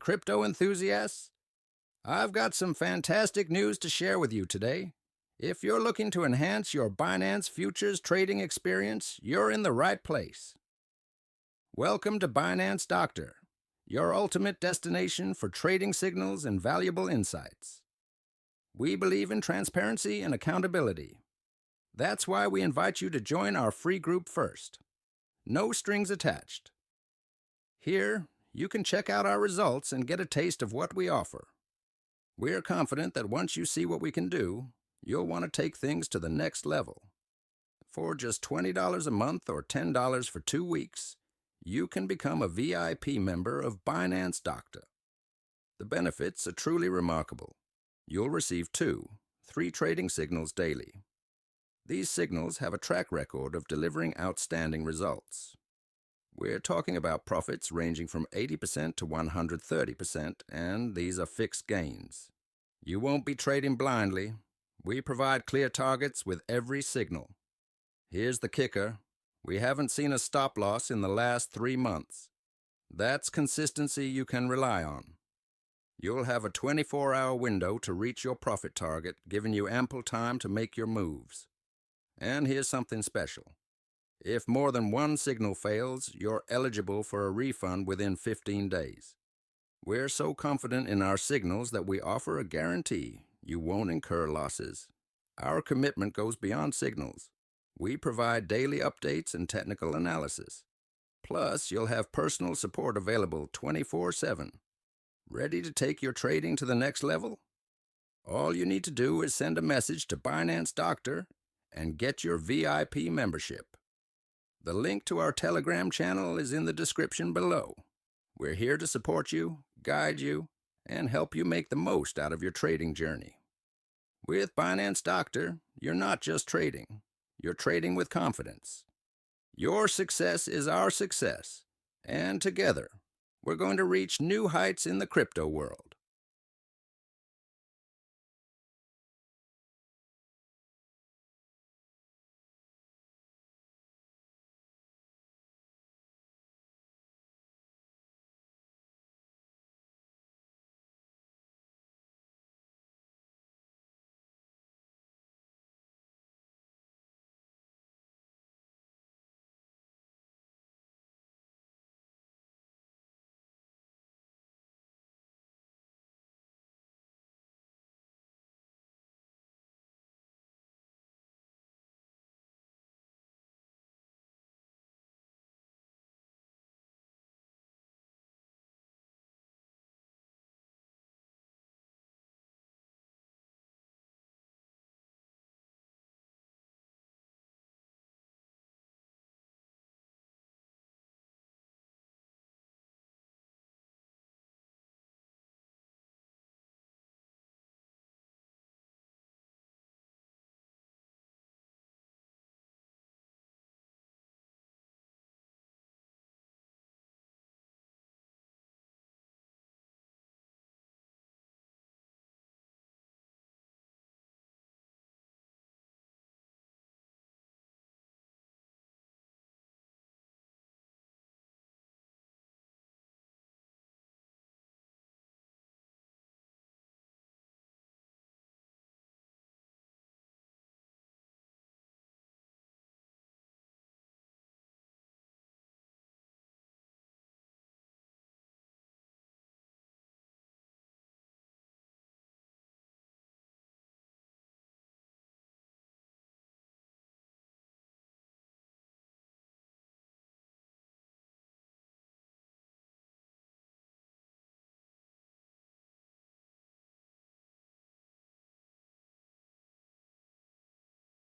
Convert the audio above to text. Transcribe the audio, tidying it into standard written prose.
crypto enthusiasts. I've got some fantastic news to share with you today. If you're looking to enhance your Binance futures trading experience, you're in the right place. Welcome to Binance Doctor, your ultimate destination for trading signals and valuable insights. We believe in transparency and accountability. That's why we invite you to join our free group first. No strings attached. Here, you can check out our results and get a taste of what we offer. We're confident that once you see what we can do, you'll want to take things to the next level. For just $20 a month or $10 for 2 weeks, you can become a VIP member of Binance Doctor. The benefits are truly remarkable. You'll receive 3 trading signals daily. These signals have a track record of delivering outstanding results. We're talking about profits ranging from 80% to 130%, and these are fixed gains. You won't be trading blindly. We provide clear targets with every signal. Here's the kicker. We haven't seen a stop loss in the last 3 months. That's consistency you can rely on. You'll have a 24-hour window to reach your profit target, giving you ample time to make your moves. And here's something special. If more than one signal fails, you're eligible for a refund within 15 days. We're so confident in our signals that we offer a guarantee you won't incur losses. Our commitment goes beyond signals. We provide daily updates and technical analysis. Plus, you'll have personal support available 24/7. Ready to take your trading to the next level? All you need to do is send a message to Binance Doctor and get your VIP membership. The link to our Telegram channel is in the description below. We're here to support you, guide you, and help you make the most out of your trading journey. With Binance Doctor, you're not just trading. You're trading with confidence. Your success is our success, and together, we're going to reach new heights in the crypto world.